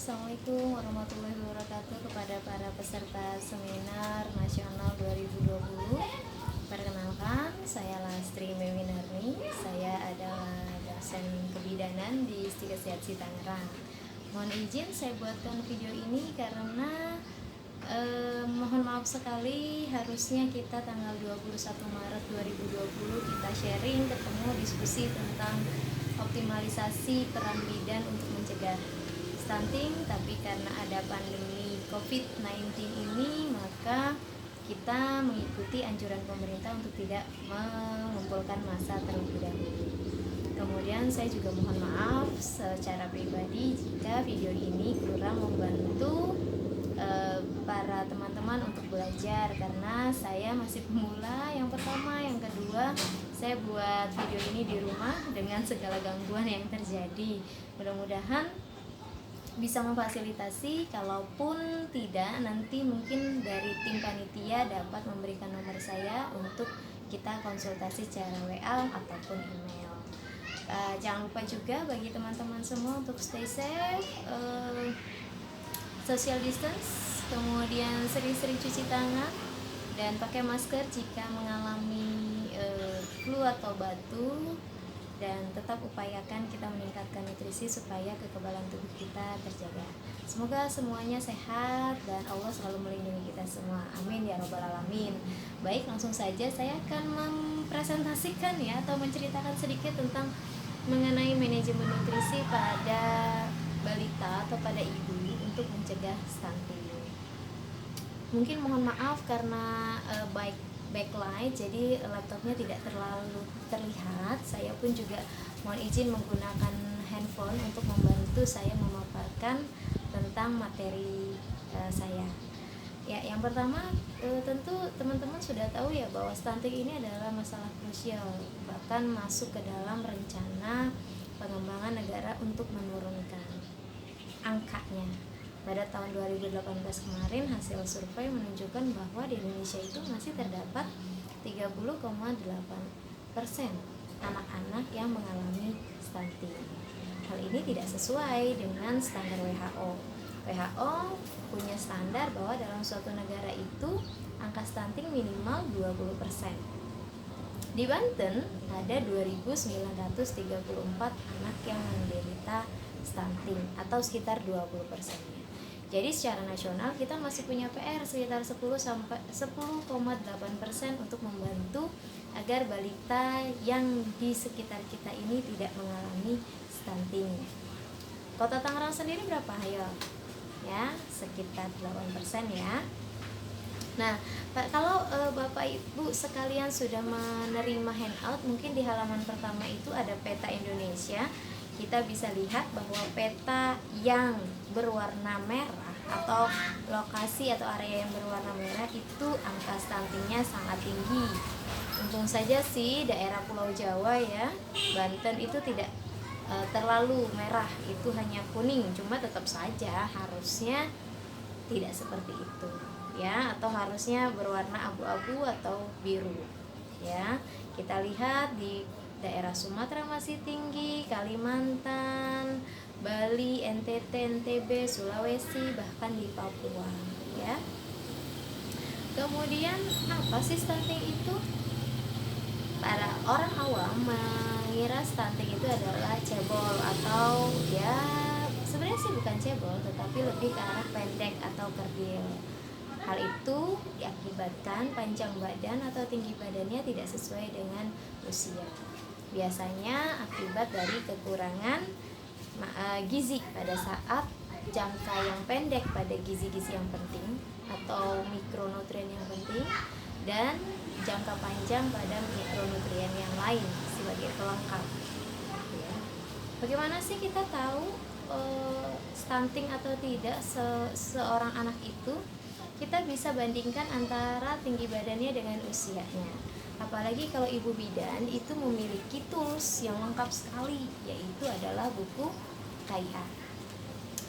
Assalamualaikum warahmatullahi wabarakatuh kepada para peserta seminar nasional 2020. Perkenalkan, saya Lastri Mewinarni. Saya adalah dosen kebidanan di Istika Sehat Tangerang. Mohon izin saya buatkan video ini karena mohon maaf sekali, harusnya kita tanggal 21 Maret 2020 kita sharing, ketemu, diskusi tentang optimalisasi peran bidan untuk mencegah stunting, tapi karena ada pandemi COVID-19 ini, maka kita mengikuti anjuran pemerintah untuk tidak mengumpulkan massa terlebih dahulu. Kemudian saya juga mohon maaf secara pribadi jika video ini kurang membantu para teman-teman untuk belajar, karena saya masih pemula. Yang pertama, yang kedua, saya buat video ini di rumah dengan segala gangguan yang terjadi. Mudah-mudahan bisa memfasilitasi. Kalaupun tidak, nanti mungkin dari tim panitia dapat memberikan nomor saya untuk kita konsultasi secara WA ataupun email. Jangan lupa juga bagi teman-teman semua untuk stay safe, social distance, kemudian sering-sering cuci tangan dan pakai masker jika mengalami flu atau batu, dan tetap upayakan kita meningkatkan nutrisi supaya kekebalan tubuh kita terjaga. Semoga semuanya sehat dan Allah selalu melindungi kita semua. Amin ya robbal alamin. Baik, langsung saja saya akan mempresentasikan atau menceritakan sedikit tentang mengenai manajemen nutrisi pada balita atau pada ibu untuk mencegah stunting. Mungkin mohon maaf karena backlight, jadi laptopnya tidak terlalu terlihat. Saya pun juga mohon izin menggunakan handphone untuk membantu saya memaparkan tentang materi saya. Ya, yang pertama, tentu teman-teman sudah tahu ya bahwa stunting ini adalah masalah krusial, bahkan masuk ke dalam rencana pengembangan negara untuk menurunkan angkanya. Pada tahun 2018 kemarin, hasil survei menunjukkan bahwa di Indonesia itu masih terdapat 30,8% anak-anak yang mengalami stunting. Hal ini tidak sesuai dengan standar WHO. WHO punya standar bahwa dalam suatu negara itu angka stunting minimal 20%. Di Banten ada 2.934 anak yang menderita stunting atau sekitar 20%. Jadi secara nasional kita masih punya PR sekitar 10,8% untuk membantu agar balita yang di sekitar kita ini tidak mengalami stunting. Kota Tangerang sendiri berapa? Ayo. Ya, sekitar 8% ya. Nah, kalau Bapak Ibu sekalian sudah menerima handout, mungkin di halaman pertama itu ada peta Indonesia. Kita bisa lihat bahwa peta yang berwarna merah atau lokasi atau area yang berwarna merah itu angka stuntingnya sangat tinggi. Untung saja sih daerah Pulau Jawa ya, Banten itu tidak terlalu merah, itu hanya kuning. Cuma tetap saja harusnya tidak seperti itu ya, atau harusnya berwarna abu-abu atau biru ya. Kita lihat di daerah Sumatera masih tinggi, Kalimantan, Bali, NTT, NTB, Sulawesi, bahkan di Papua ya. Kemudian apa sih stunting itu? Para orang awam mengira stunting itu adalah cebol atau ya sebenarnya sih bukan cebol, tetapi lebih ke arah pendek atau kerdil. Hal itu diakibatkan panjang badan atau tinggi badannya tidak sesuai dengan usia. Biasanya akibat dari kekurangan gizi pada saat jangka yang pendek pada gizi-gizi yang penting atau mikronutrien yang penting, dan jangka panjang pada mikronutrien yang lain sebagai pelengkap ya. Bagaimana sih kita tahu stunting atau tidak seorang anak itu? Kita bisa bandingkan antara tinggi badannya dengan usianya. Apalagi kalau ibu bidan itu memiliki tools yang lengkap sekali, yaitu adalah buku KIA.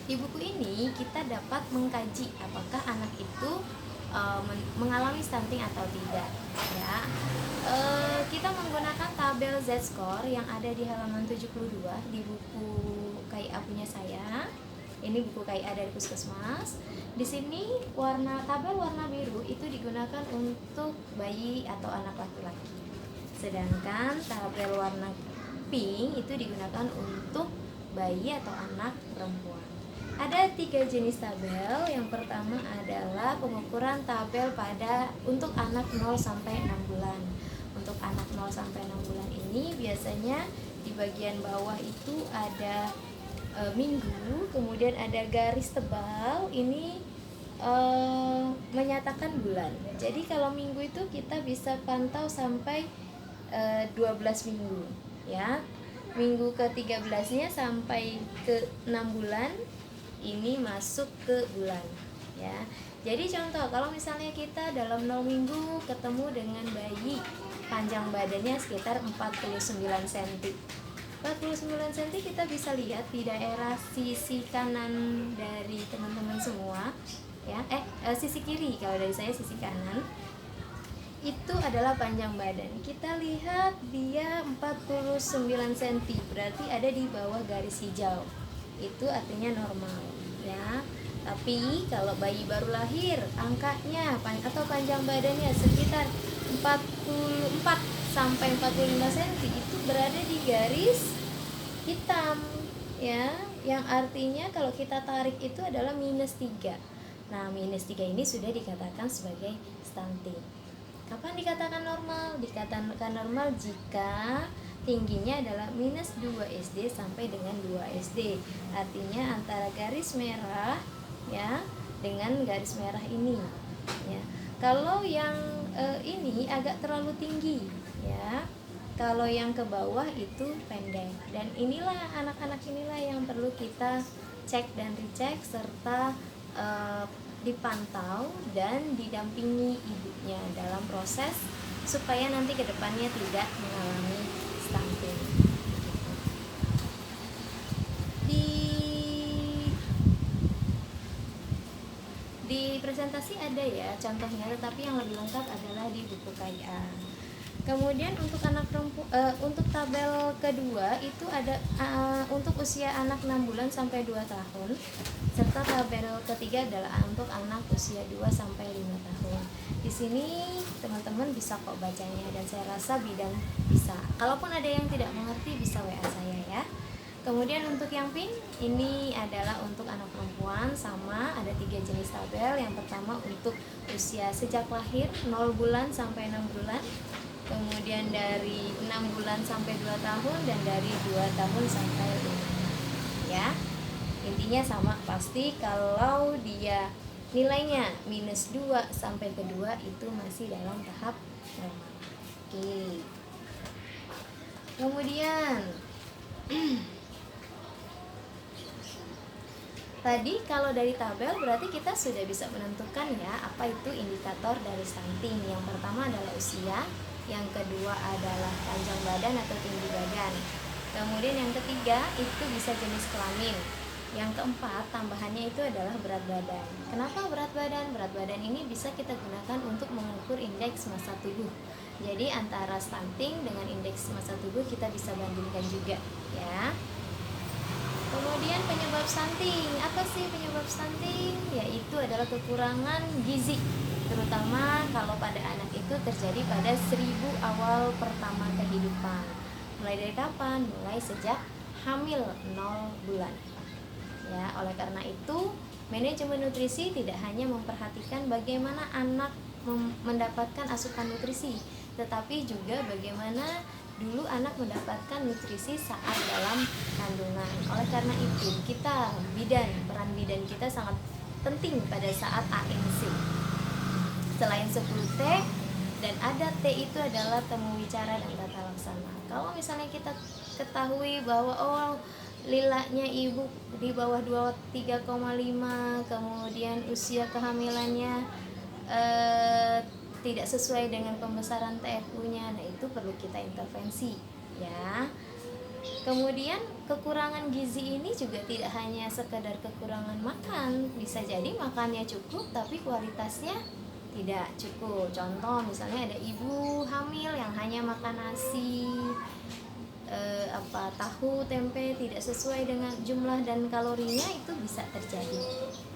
Di buku ini kita dapat mengkaji apakah anak itu mengalami stunting atau tidak ya. Kita menggunakan tabel Z-score yang ada di halaman 72 di buku KIA punya saya. Ini buku KIA dari Puskesmas. Di sini tabel warna biru itu digunakan untuk bayi atau anak laki-laki. Sedangkan tabel warna pink itu digunakan untuk bayi atau anak perempuan. Ada 3 jenis tabel. Yang pertama adalah pengukuran tabel untuk anak 0 sampai 6 bulan. Untuk anak 0 sampai 6 bulan ini biasanya di bagian bawah itu ada minggu, kemudian ada garis tebal ini menyatakan bulan. Jadi kalau minggu itu kita bisa pantau sampai 12 minggu ya. Minggu ke-13-nya sampai ke 6 bulan ini masuk ke bulan ya. Jadi contoh kalau misalnya kita dalam 0 minggu ketemu dengan bayi panjang badannya sekitar 49 cm. 49 cm kita bisa lihat di daerah sisi kanan dari teman-teman semua ya. Sisi kiri, kalau dari saya sisi kanan. Itu adalah panjang badan. Kita lihat dia 49 cm, berarti ada di bawah garis hijau. Itu artinya normal ya. Tapi kalau bayi baru lahir, angkanya atau panjang badannya sekitar 44 sampai 45 cm itu berada di garis hitam ya, yang artinya kalau kita tarik itu adalah -3. Nah, -3 ini sudah dikatakan sebagai stunting. Kapan dikatakan normal? Dikatakan normal jika tingginya adalah -2 SD sampai dengan 2 SD. Artinya antara garis merah ya dengan garis merah ini ya. Kalau yang ini agak terlalu tinggi ya. Kalau yang ke bawah itu pendek. Dan inilah anak-anak inilah yang perlu kita cek dan dicek serta dipantau dan didampingi ibunya dalam proses supaya nanti kedepannya tidak mengalami stunting. Di presentasi ada ya contohnya, tetapi yang lebih lengkap adalah di buku KIA. Kemudian untuk untuk tabel kedua itu ada untuk usia anak 6 bulan sampai 2 tahun, serta tabel ketiga adalah untuk anak usia 2 sampai 5 tahun. Di sini teman-teman bisa kok bacanya, dan saya rasa bidan bisa. Kalaupun ada yang tidak mengerti bisa WA saya ya. Kemudian untuk yang pink ini adalah untuk anak perempuan, sama ada 3 jenis tabel. Yang pertama untuk usia sejak lahir 0 bulan sampai 6 bulan. Kemudian dari 6 bulan sampai 2 tahun, dan dari 2 tahun sampai 5 tahun ya. Intinya sama, pasti kalau dia nilainya -2 sampai ke 2 itu masih dalam tahap normal. Oke. Kemudian tadi kalau dari tabel berarti kita sudah bisa menentukan ya apa itu indikator dari stunting. Yang pertama adalah usia, yang kedua adalah panjang badan atau tinggi badan. Kemudian yang ketiga itu bisa jenis kelamin. Yang keempat tambahannya itu adalah berat badan. Kenapa berat badan? Berat badan ini bisa kita gunakan untuk mengukur indeks massa tubuh. Jadi antara stunting dengan indeks massa tubuh kita bisa bandingkan juga ya. Kemudian penyebab stunting. Apa sih penyebab stunting? Yaitu adalah kekurangan gizi, terutama kalau pada anak itu terjadi pada 1000 awal pertama kehidupan. Mulai dari kapan? Mulai sejak hamil 0 bulan. Ya, oleh karena itu manajemen nutrisi tidak hanya memperhatikan bagaimana anak mendapatkan asupan nutrisi, tetapi juga bagaimana dulu anak mendapatkan nutrisi saat dalam kandungan. Oleh karena itu peran bidan kita sangat penting pada saat ANC. Selain 10T dan ada T itu adalah temu bicara dan tata laksana. Kalau misalnya kita ketahui bahwa lilanya ibu di bawah 3,5, kemudian usia kehamilannya tidak sesuai dengan pembesaran TFU-nya, nah itu perlu kita intervensi ya. Kemudian kekurangan gizi ini juga tidak hanya sekedar kekurangan makan, bisa jadi makannya cukup tapi kualitasnya tidak cukup. Contoh misalnya ada ibu hamil yang hanya makan nasi tahu, tempe tidak sesuai dengan jumlah dan kalorinya, itu bisa terjadi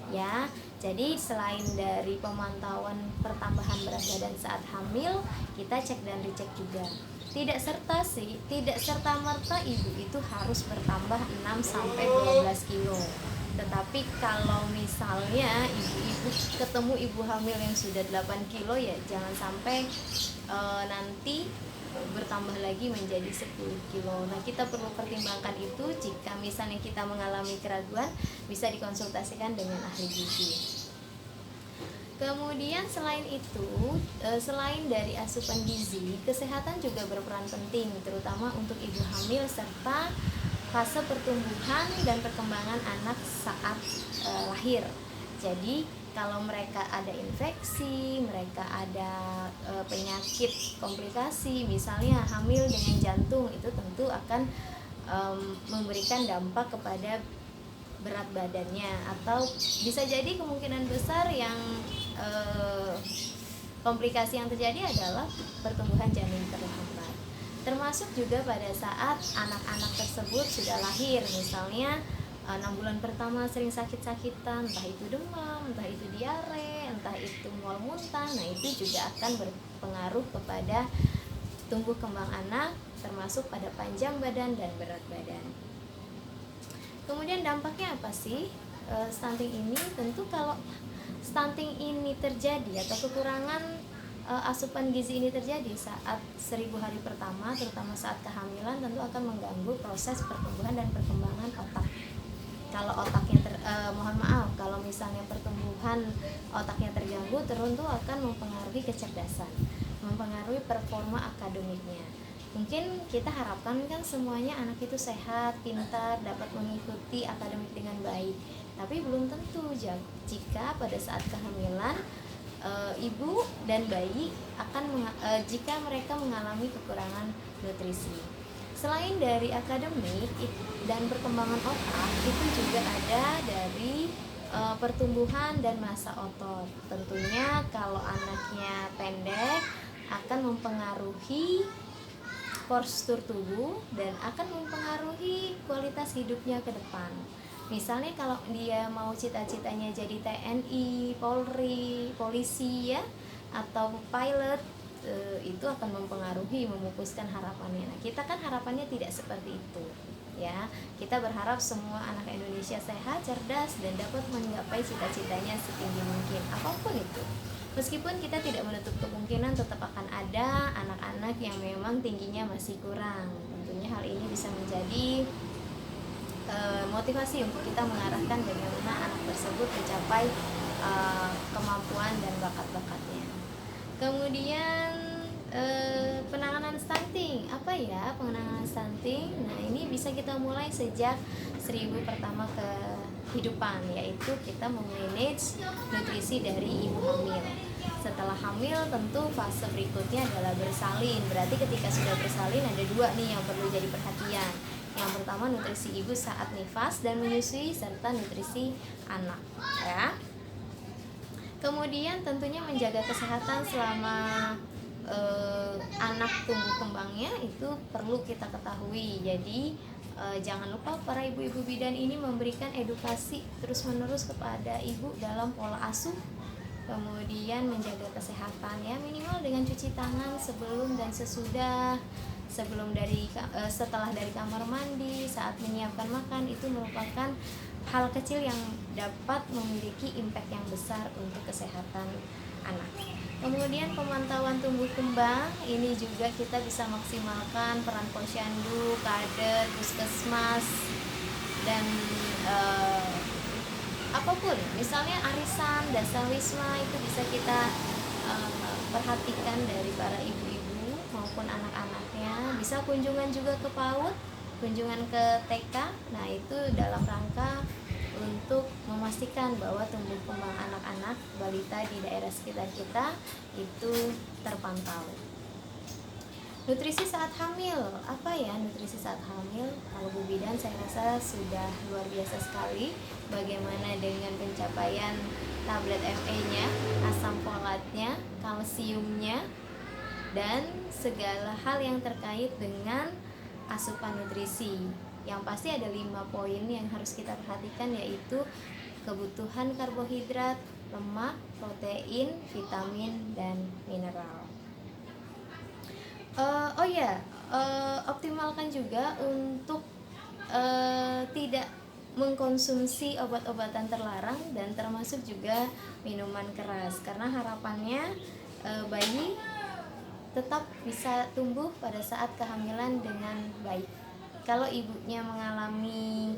ya. Jadi selain dari pemantauan pertambahan berat badan saat hamil, kita cek dan dicek juga. Tidak serta merta ibu itu harus bertambah 6 sampai 12 kilo. Tetapi kalau misalnya ibu-ibu ketemu ibu hamil yang sudah 8 kilo, ya jangan sampai nanti bertambah lagi menjadi 10 kilo. Nah, kita perlu pertimbangkan itu. Jika misalnya kita mengalami keraguan, bisa dikonsultasikan dengan ahli gizi. Kemudian selain itu, selain dari asupan gizi, kesehatan juga berperan penting, terutama untuk ibu hamil serta fase pertumbuhan dan perkembangan anak saat lahir. Jadi kalau mereka ada infeksi, mereka ada penyakit komplikasi, misalnya hamil dengan jantung, itu tentu akan memberikan dampak kepada berat badannya, atau bisa jadi kemungkinan besar yang komplikasi yang terjadi adalah pertumbuhan janin terhambat. Termasuk juga pada saat anak-anak tersebut sudah lahir, misalnya 6 bulan pertama sering sakit-sakitan, entah itu demam, entah itu diare, entah itu mual muntah. Nah, itu juga akan berpengaruh kepada tumbuh kembang anak, termasuk pada panjang badan dan berat badan. Kemudian dampaknya apa sih stunting ini? Tentu kalau stunting ini terjadi atau kekurangan asupan gizi ini terjadi saat 1000 hari pertama, terutama saat kehamilan, tentu akan mengganggu proses pertumbuhan dan perkembangan otak. Kalau otaknya kalau misalnya pertumbuhan otaknya terganggu, tentu akan mempengaruhi kecerdasan, mempengaruhi performa akademiknya. Mungkin kita harapkan kan semuanya anak itu sehat, pintar, dapat mengikuti akademik dengan baik. Tapi belum tentu jika pada saat kehamilan ibu dan bayi jika mereka mengalami kekurangan nutrisi. Selain dari akademik dan perkembangan otak, itu juga ada dari pertumbuhan dan massa otot. Tentunya kalau anaknya pendek akan mempengaruhi postur tubuh dan akan mempengaruhi kualitas hidupnya ke depan. Misalnya kalau dia mau cita-citanya jadi TNI, Polri, polisi ya, atau pilot, itu akan mempengaruhi, memupuskan harapannya. Nah, kita kan harapannya tidak seperti itu ya. Kita berharap semua anak Indonesia sehat, cerdas, dan dapat menggapai cita-citanya setinggi mungkin, apapun itu. Meskipun kita tidak menutup kemungkinan tetap akan ada anak-anak yang memang tingginya masih kurang. Tentunya hal ini bisa menjadi motivasi untuk kita mengarahkan bagaimana anak tersebut mencapai kemampuan dan bakat-bakatnya. Kemudian penanganan stunting, apa ya penanganan stunting? Nah, ini bisa kita mulai sejak 1000 pertama kehidupan, yaitu kita memanage nutrisi dari ibu hamil. Setelah hamil, tentu fase berikutnya adalah bersalin. Berarti ketika sudah bersalin ada 2 nih yang perlu jadi perhatian. Yang pertama, nutrisi ibu saat nifas dan menyusui, serta nutrisi anak ya. Kemudian tentunya menjaga kesehatan selama anak tumbuh kembangnya itu perlu kita ketahui. Jadi jangan lupa para ibu-ibu bidan ini memberikan edukasi terus-menerus kepada ibu dalam pola asuh, kemudian menjaga kesehatan ya, minimal dengan cuci tangan sebelum dan sesudah, setelah dari kamar mandi, saat menyiapkan makan. Itu merupakan hal kecil yang dapat memiliki impact yang besar untuk kesehatan anak. Kemudian pemantauan tumbuh kembang, ini juga kita bisa maksimalkan peran posyandu, kader, puskesmas, dan apapun, misalnya arisan, dasawisma, itu bisa kita perhatikan dari para ibu-ibu maupun anak-anaknya. Bisa kunjungan juga ke PAUD, kunjungan ke TK. Nah, itu dalam rangka untuk memastikan bahwa tumbuh kembang anak-anak balita di daerah sekitar kita itu terpantau. Nutrisi saat hamil, apa ya nutrisi saat hamil? Kalau Bu Bidan saya rasa sudah luar biasa sekali. Bagaimana dengan pencapaian tablet Fe-nya, asam folatnya, kalsiumnya, dan segala hal yang terkait dengan asupan nutrisi. Yang pasti ada 5 poin yang harus kita perhatikan, yaitu kebutuhan karbohidrat, lemak, protein, vitamin, dan mineral. Optimalkan juga untuk tidak mengkonsumsi obat-obatan terlarang dan termasuk juga minuman keras, karena harapannya bayi tetap bisa tumbuh pada saat kehamilan dengan baik. Kalau ibunya mengalami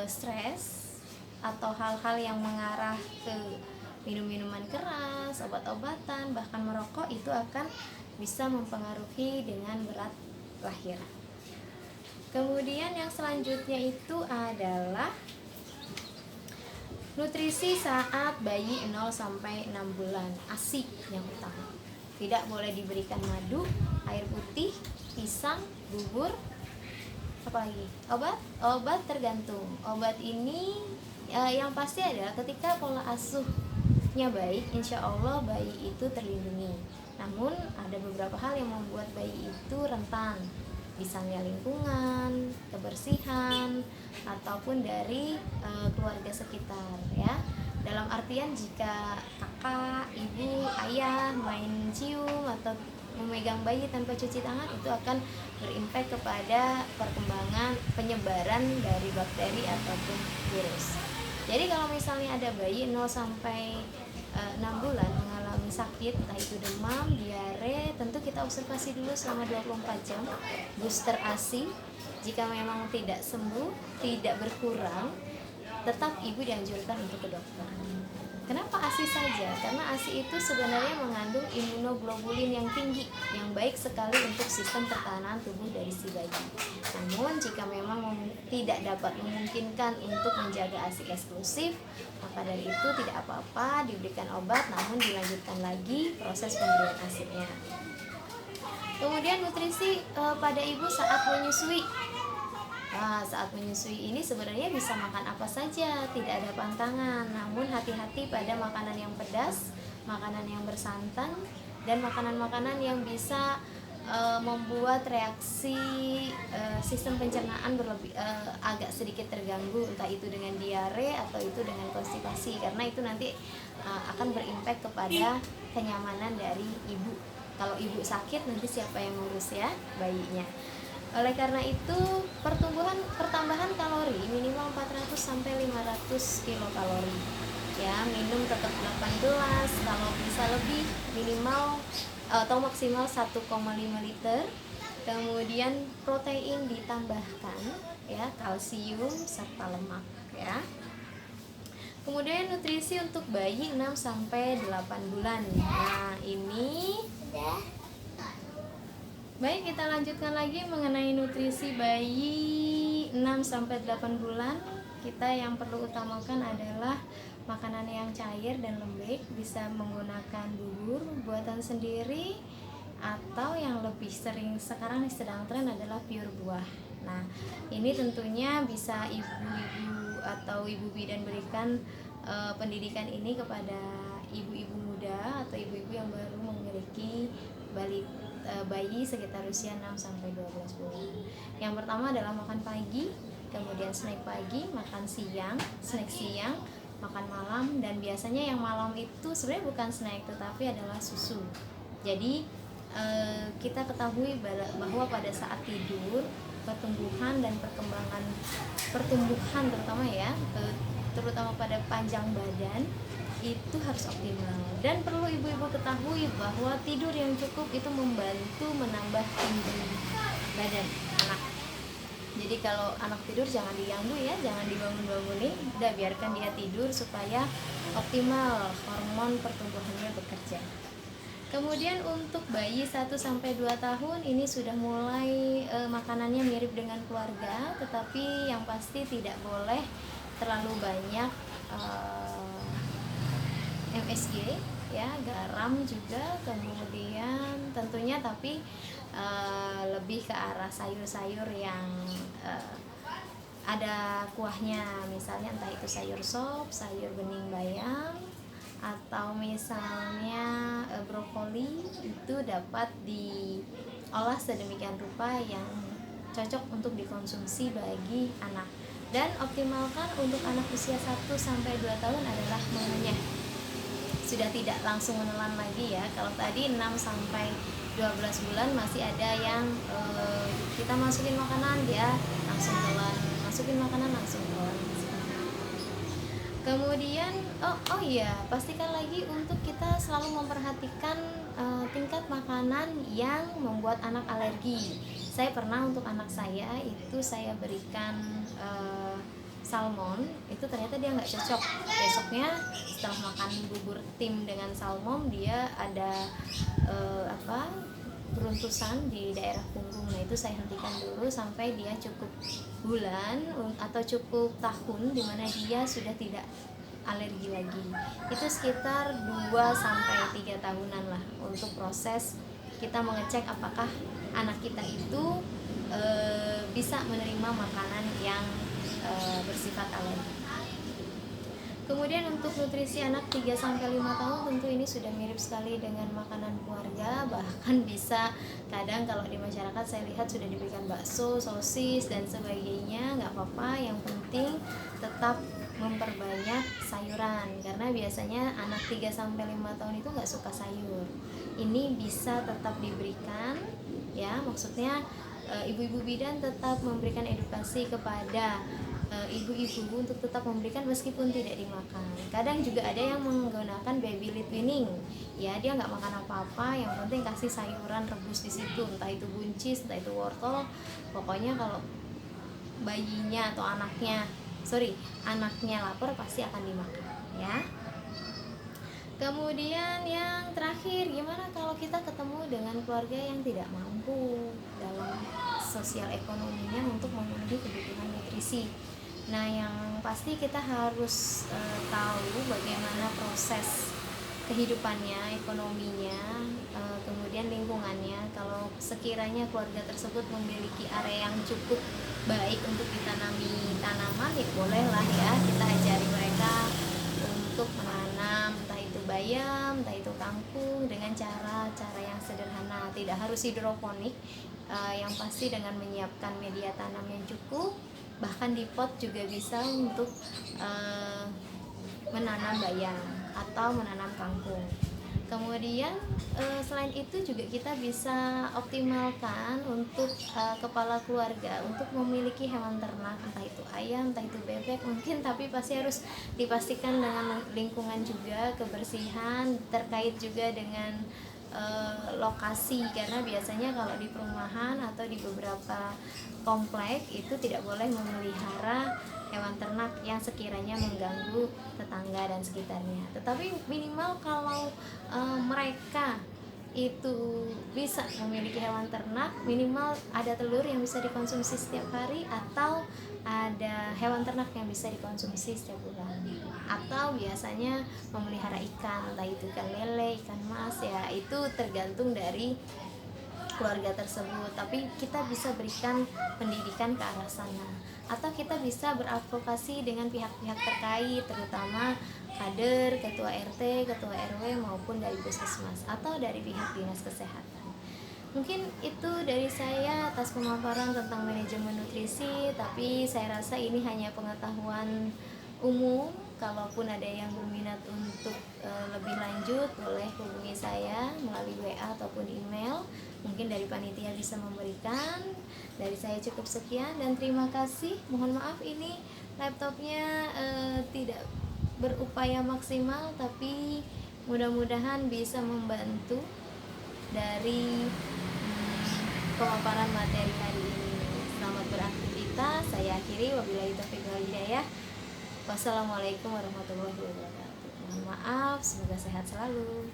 stres atau hal-hal yang mengarah ke minum-minuman keras, obat-obatan, bahkan merokok, itu akan bisa mempengaruhi dengan berat lahir. Kemudian yang selanjutnya itu adalah nutrisi saat bayi 0-6 bulan. ASI yang utama. Tidak boleh diberikan madu, air putih, pisang, bubur, apalagi obat tergantung. Obat ini yang pasti adalah ketika pola asuhnya baik, insya Allah bayi itu terlindungi. Namun ada beberapa hal yang membuat bayi itu rentan, misalnya lingkungan, kebersihan, ataupun dari keluarga sekitar, ya. Dalam artian jika kakak, ibu, ayah main cium atau memegang bayi tanpa cuci tangan, itu akan berimpact kepada perkembangan penyebaran dari bakteri ataupun virus. Jadi kalau misalnya ada bayi 0-6 bulan mengalami sakit, entah itu demam, diare, tentu kita observasi dulu selama 24 jam. Booster ASI, jika memang tidak sembuh, tidak berkurang, tetap ibu dianjurkan untuk ke dokter. Kenapa ASI saja? Karena ASI itu sebenarnya mengandung imunoglobulin yang tinggi, yang baik sekali untuk sistem pertahanan tubuh dari si bayi. Namun jika memang tidak dapat memungkinkan untuk menjaga ASI eksklusif, maka dari itu tidak apa-apa diberikan obat, namun dilanjutkan lagi proses pemberian ASI-nya. Kemudian nutrisi pada ibu saat menyusui. Saat menyusui ini sebenarnya bisa makan apa saja, tidak ada pantangan. Namun hati-hati pada makanan yang pedas, makanan yang bersantan, dan makanan-makanan yang bisa membuat reaksi sistem pencernaan agak sedikit terganggu, entah itu dengan diare atau itu dengan konstipasi, karena itu nanti akan berimpact kepada kenyamanan dari ibu. Kalau ibu sakit, nanti siapa yang ngurus ya bayinya. Oleh karena itu, pertambahan kalori minimal 400 sampai 500 kilokalori. Ya, minum tetap 18, kalau bisa lebih minimal atau maksimal 1,5 liter. Kemudian protein ditambahkan, ya, kalsium serta lemak, ya. Kemudian nutrisi untuk bayi 6 sampai 8 bulan. Nah, ini baik, kita lanjutkan lagi mengenai nutrisi bayi 6 sampai 8 bulan. Kita yang perlu utamakan adalah makanan yang cair dan lembek, bisa menggunakan bubur buatan sendiri, atau yang lebih sering sekarang sedang tren adalah pure buah. Nah, ini tentunya bisa ibu-ibu atau ibu bidan berikan pendidikan ini kepada ibu-ibu muda atau ibu-ibu yang baru memiliki bayi sekitar usia 6 sampai 12 bulan. Yang pertama adalah makan pagi, kemudian snack pagi, makan siang, snack siang, makan malam, dan biasanya yang malam itu sebenarnya bukan snack tetapi adalah susu. Jadi kita ketahui bahwa pada saat tidur pertumbuhan dan pertumbuhan terutama pada panjang badan itu harus optimal, dan perlu ibu-ibu ketahui bahwa tidur yang cukup itu membantu menambah tinggi badan anak. Jadi kalau anak tidur jangan diganggu ya, jangan dibangun-bangunin, udah biarkan dia tidur supaya optimal hormon pertumbuhannya bekerja. Kemudian untuk bayi 1-2 tahun ini sudah mulai makanannya mirip dengan keluarga, tetapi yang pasti tidak boleh terlalu banyak MSG, ya, garam juga, kemudian tentunya tapi lebih ke arah sayur-sayur yang ada kuahnya, misalnya entah itu sayur sop, sayur bening bayam, atau misalnya brokoli, itu dapat diolah sedemikian rupa yang cocok untuk dikonsumsi bagi anak. Dan optimalkan untuk anak usia 1-2 tahun adalah mengunyah, sudah tidak langsung menelan lagi ya. Kalau tadi 6-12 bulan masih ada yang kita masukin makanan dia langsung telan, masukin makanan langsung telan. Kemudian oh iya, pastikan lagi untuk kita selalu memperhatikan tingkat makanan yang membuat anak alergi. Saya pernah untuk anak saya itu saya berikan salmon, itu ternyata dia nggak cocok. Besoknya setelah makan bubur tim dengan salmon, dia ada beruntusan di daerah punggung. Nah, itu saya hentikan dulu sampai dia cukup bulan atau cukup tahun dimana dia sudah tidak alergi lagi. Itu sekitar 2-3 tahunan lah untuk proses kita mengecek apakah anak kita itu bisa menerima makanan yang bersifat alergi. Kemudian untuk nutrisi anak 3-5 tahun tentu ini sudah mirip sekali dengan makanan keluarga. Bahkan bisa kadang kalau di masyarakat saya lihat sudah diberikan bakso, sosis dan sebagainya. Nggak apa-apa, yang penting tetap memperbanyak sayuran, karena biasanya anak 3-5 tahun itu nggak suka sayur. Ini bisa tetap diberikan ya, maksudnya ibu-ibu bidan tetap memberikan edukasi kepada ibu-ibu untuk tetap memberikan meskipun tidak dimakan. Kadang juga ada yang menggunakan baby led weaning ya, dia nggak makan apa-apa, yang penting kasih sayuran rebus di situ, entah itu buncis, entah itu wortel, pokoknya kalau bayinya atau anaknya lapar pasti akan dimakan ya. Kemudian yang terakhir, gimana kalau kita ketemu dengan keluarga yang tidak mampu dalam sosial ekonominya untuk memenuhi kebutuhan nutrisi. Nah, yang pasti kita harus tahu bagaimana proses kehidupannya, ekonominya, kemudian lingkungannya. Kalau sekiranya keluarga tersebut memiliki area yang cukup baik untuk ditanami tanaman, ya bolehlah ya kita ajari mereka untuk menanam, entah itu bayam, entah itu kangkung, dengan cara-cara yang sederhana. Tidak harus hidroponik, yang pasti dengan menyiapkan media tanam yang cukup. Bahkan di pot juga bisa untuk menanam bayam atau menanam kangkung. Kemudian selain itu juga kita bisa optimalkan untuk kepala keluarga untuk memiliki hewan ternak, entah itu ayam, entah itu bebek mungkin, tapi pasti harus dipastikan dengan lingkungan juga, kebersihan, terkait juga dengan lokasi, karena biasanya kalau di perumahan atau di beberapa komplek itu tidak boleh memelihara hewan ternak yang sekiranya mengganggu tetangga dan sekitarnya. Tetapi minimal kalau mereka itu bisa memiliki hewan ternak, minimal ada telur yang bisa dikonsumsi setiap hari, atau ada hewan ternak yang bisa dikonsumsi setiap bulan. Atau biasanya memelihara ikan, entah itu ikan lele, ikan mas, ya itu tergantung dari keluarga tersebut. Tapi kita bisa berikan pendidikan ke arah sana, atau kita bisa beradvokasi dengan pihak-pihak terkait, terutama kader, ketua RT, ketua RW maupun dari puskesmas atau dari pihak dinas kesehatan. Mungkin itu dari saya atas pemaparan tentang manajemen nutrisi, tapi saya rasa ini hanya pengetahuan umum. Kalaupun ada yang berminat untuk lebih lanjut, boleh hubungi saya melalui WA ataupun email. Mungkin dari panitia bisa memberikan. Dari saya cukup sekian dan terima kasih. Mohon maaf ini laptopnya tidak berupaya maksimal, tapi mudah-mudahan bisa membantu dari pemaparan materi hari ini. Selamat beraktivitas. Saya akhiri, wabillahi taufiq wal hidayah. Wassalamualaikum warahmatullahi wabarakatuh. Mohon maaf, semoga sehat selalu.